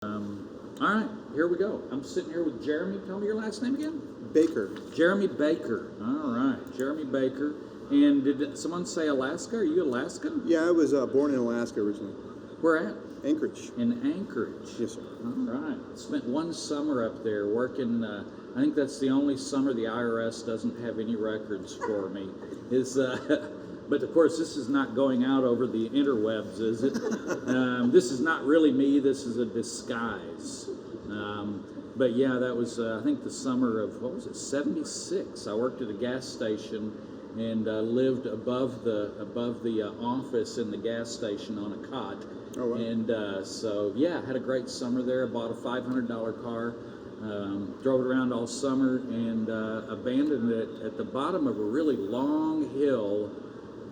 All right, here we go. I'm sitting here with Jeramy. Tell me your last name again. Baker. Jeramy Baker. All right, Jeramy Baker. And did someone say Alaska? Are you Alaskan? Yeah, I was born in Alaska originally. Where at? Anchorage. In Anchorage. Yes, sir. All right. Spent one summer up there working. I think that's the only summer the IRS doesn't have any records for me. But of course, this is not going out over the interwebs, is it? This is not really me. This is a disguise. But yeah, that was I think the summer of '76. I worked at a gas station and lived above the office in the gas station on a cot. Oh, wow. And so yeah, I had a great summer there. I bought a $500 car, drove it around all summer, and abandoned it at the bottom of a really long hill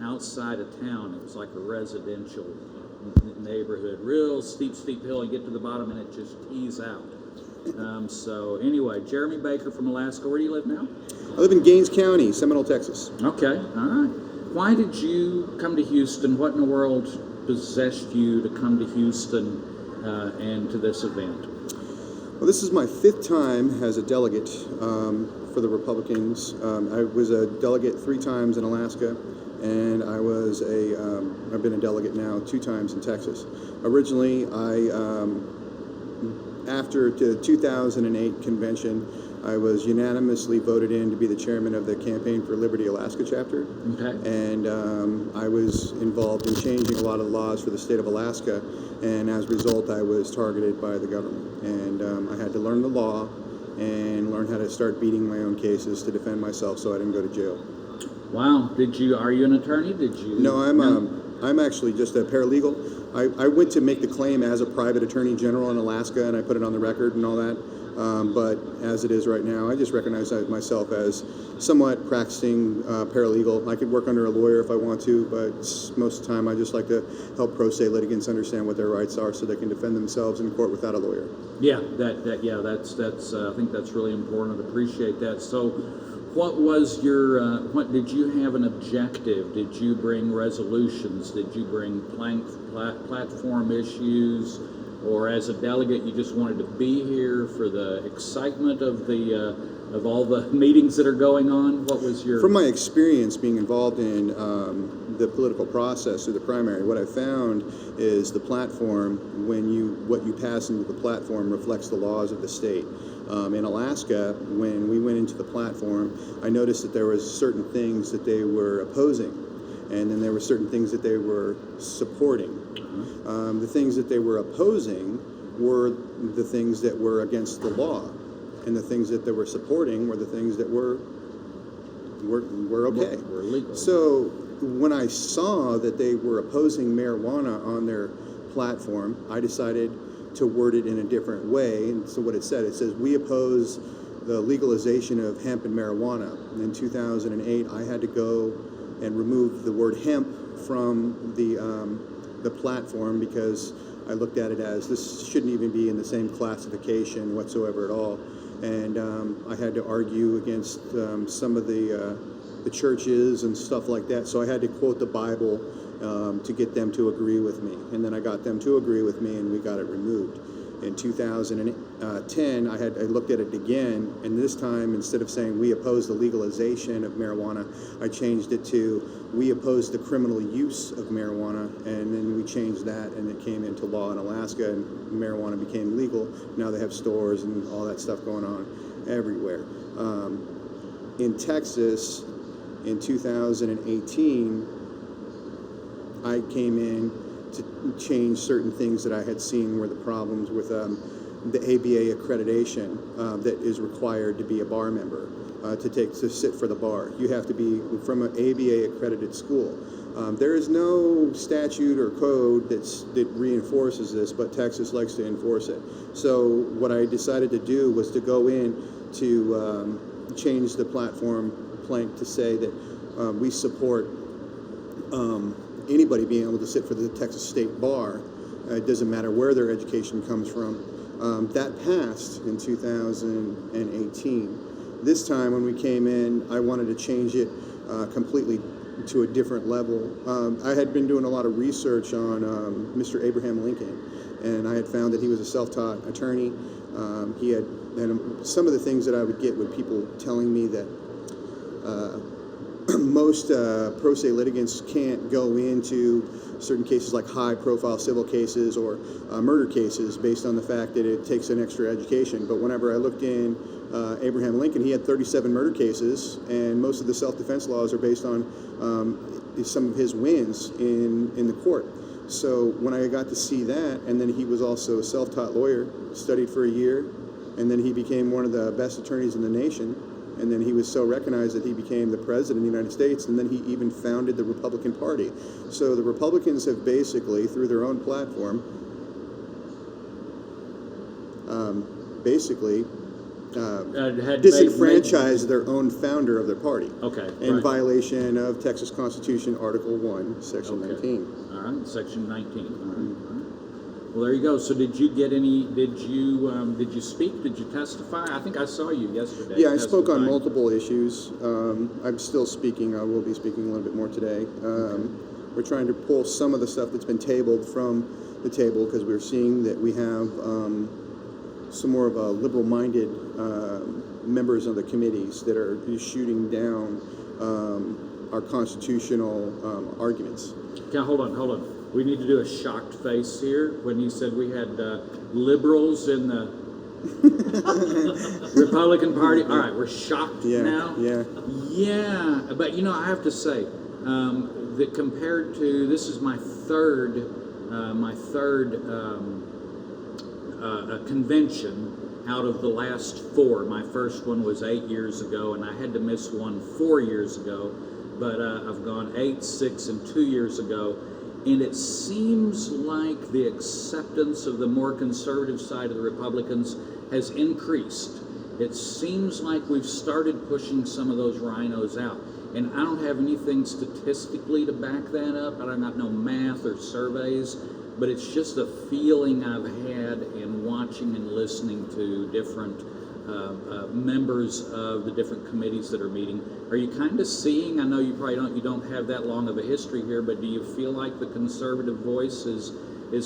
outside of town. It was like a residential neighborhood, real steep hill. You get to the bottom and it just tees out. So anyway, Jeramy Baker from Alaska. Where do you live now? I live in Gaines County, Seminole, Texas. Okay, all right. Why did you come to Houston? What in the world possessed you to come to Houston and to this event? Well, this is my 5th time as a delegate for the Republicans. I was a delegate 3 times in Alaska, and I've been a delegate now 2 times in Texas. Originally, after the 2008 convention, I was unanimously voted in to be the chairman of the Campaign for Liberty Alaska chapter. Okay. And I was involved in changing a lot of the laws for the state of Alaska, and as a result, I was targeted by the government. And I had to learn the law and learn how to start beating my own cases to defend myself so I didn't go to jail. Wow. Are you an attorney? No, I'm actually just a paralegal. I went to make the claim as a private attorney general in Alaska, and I put it on the record and all that. But as it is right now, I just recognize myself as somewhat practicing paralegal. I could work under a lawyer if I want to, but most of the time I just like to help pro se litigants understand what their rights are so they can defend themselves in court without a lawyer. Yeah, that's I think that's really important. I appreciate that. So, what was your? What did you have an objective? Did you bring resolutions? Did you bring platform issues? Or as a delegate, you just wanted to be here for the excitement of all the meetings that are going on? What was your... From my experience being involved in the political process through the primary, what I found is the platform, what you pass into the platform reflects the laws of the state. In Alaska, when we went into the platform, I noticed that there was certain things that they were opposing, and then there were certain things that they were supporting. The things that they were opposing were the things that were against the law, and the things that they were supporting were the things that were okay. Were legal. So when I saw that they were opposing marijuana on their platform, I decided to word it in a different way. And so what it says, we oppose the legalization of hemp and marijuana. And in 2008, I had to go and remove the word hemp from the platform because I looked at it as this shouldn't even be in the same classification whatsoever at all. And I had to argue against some of the churches and stuff like that. So I had to quote the Bible to get them to agree with me. And then I got them to agree with me, and we got it removed. In 2010, I looked at it again, and this time, instead of saying we oppose the legalization of marijuana, I changed it to we oppose the criminal use of marijuana, and then we changed that, and it came into law in Alaska, and marijuana became legal. Now they have stores and all that stuff going on everywhere. In Texas, in 2018, I came in to change certain things that I had seen were the problems with the ABA accreditation that is required to be a bar member, to sit for the bar. You have to be from an ABA accredited school. There is no statute or code that reinforces this, but Texas likes to enforce it. So what I decided to do was to go in to change the platform plank to say that we support anybody being able to sit for the Texas State Bar. It doesn't matter where their education comes from. That passed in 2018. This time when we came in, I wanted to change it completely to a different level. I had been doing a lot of research on Mr. Abraham Lincoln, and I had found that he was a self-taught attorney. He had, and some of the things that I would get with people telling me that most pro se litigants can't go into certain cases like high-profile civil cases or murder cases based on the fact that it takes an extra education. But whenever I looked in Abraham Lincoln, he had 37 murder cases, and most of the self-defense laws are based on some of his wins in the court. So when I got to see that, and then he was also a self-taught lawyer, studied for a year, and then he became one of the best attorneys in the nation. And then he was so recognized that he became the president of the United States, and then he even founded the Republican Party. So the Republicans have basically, through their own platform, disenfranchised their own founder of their party. Okay. In violation of Texas Constitution, Article 1, Section 19. All right, Section 19. All right. Well, there you go. So did you get any, did you speak? Did you testify? I think I saw you yesterday. Yeah, I spoke on multiple issues. I'm still speaking. I will be speaking a little bit more today. We're trying to pull some of the stuff that's been tabled from the table because we're seeing that we have some more of a liberal-minded members of the committees that are shooting down our constitutional arguments. Okay, hold on. We need to do a shocked face here when you said we had liberals in the Republican Party. All right, we're shocked now. Yeah. But I have to say that compared to this is my third convention out of the last 4. My first one was 8 years ago, and I had to miss one 4 years ago. But I've gone 8, 6, and 2 years ago. And it seems like the acceptance of the more conservative side of the Republicans has increased. It seems like we've started pushing some of those rhinos out. And I don't have anything statistically to back that up. I don't got no math or surveys, but it's just a feeling I've had in watching and listening to different members of the different committees that are meeting. Are you kind of seeing, I know you probably don't have that long of a history here, but do you feel like the conservative voice is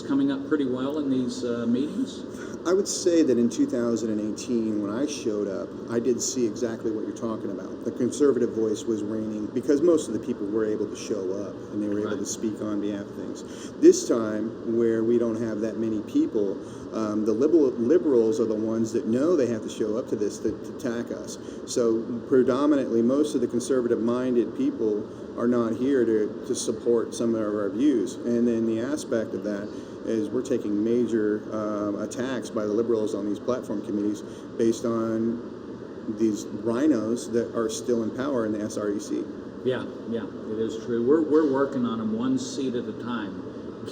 coming up pretty well in these meetings? I would say that in 2018, when I showed up, I did see exactly what you're talking about. The conservative voice was reigning because most of the people were able to show up and they were able to speak on behalf of things. This time, where we don't have that many people, the liberals are the ones that know they have to show up to this to attack us. So predominantly, most of the conservative-minded people are not here to support some of our views. And then the aspect of that is we're taking major attacks by the liberals on these platform committees based on these rhinos that are still in power in the SREC. Yeah, it is true. We're working on them one seat at a time,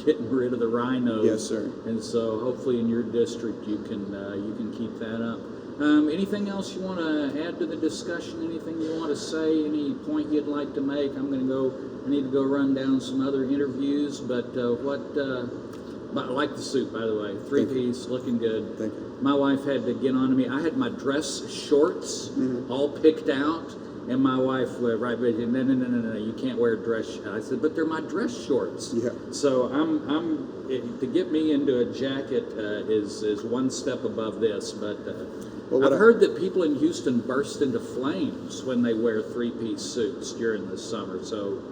getting rid of the rhinos. Yes, sir. And so hopefully in your district you can keep that up. Anything else you want to add to the discussion? Anything you want to say? Any point you'd like to make? I need to go run down some other interviews, but I like the suit, by the way. 3-piece, looking good. Thank you. My wife had to get on to me. I had my dress shorts all picked out, and my wife went right back, no, you can't wear dress shorts. I said, but they're my dress shorts. Yeah. So to get me into a jacket is one step above this, but I've heard that people in Houston burst into flames when they wear 3-piece suits during the summer, so...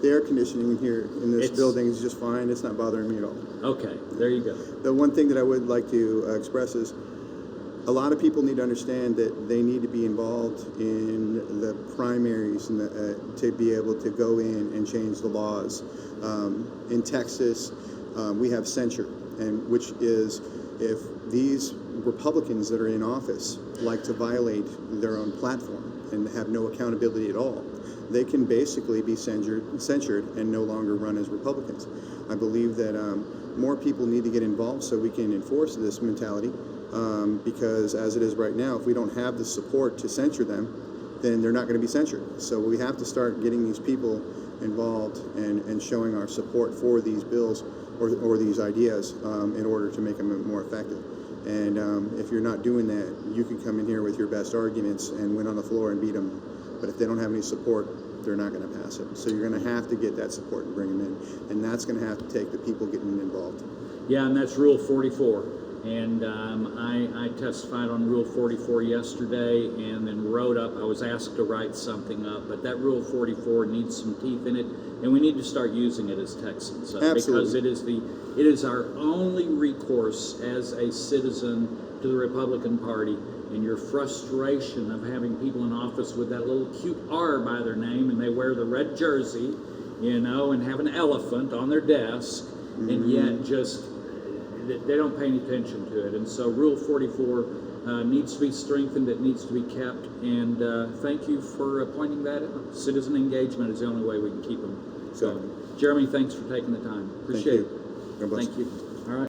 The air conditioning here in this building is just fine. It's not bothering me at all. Okay, there you go. The one thing that I would like to express is a lot of people need to understand that they need to be involved in the primaries and to be able to go in and change the laws. In Texas, we have censure, and which is if these Republicans that are in office like to violate their own platform and have no accountability at all, they can basically be censured and no longer run as Republicans. I believe that more people need to get involved so we can enforce this mentality because as it is right now, if we don't have the support to censure them, then they're not going to be censured. So we have to start getting these people involved and showing our support for these bills or these ideas in order to make them more effective. And if you're not doing that, you can come in here with your best arguments and win on the floor and beat them. But if they don't have any support, they're not going to pass it. So you're going to have to get that support and bring them in. And that's going to have to take the people getting involved. Yeah, and that's Rule 44. And I testified on Rule 44 yesterday and then wrote up, I was asked to write something up, but that Rule 44 needs some teeth in it, and we need to start using it as Texans. Because it is our only recourse as a citizen to the Republican Party. And your frustration of having people in office with that little cute R by their name, and they wear the red jersey, you know, and have an elephant on their desk, and yet just they don't pay any attention to it. And so Rule 44 needs to be strengthened, it needs to be kept, and thank you for pointing that out. Citizen engagement is the only way we can keep them going. Jeremy, thanks for taking the time. Appreciate it. God bless. Thank you.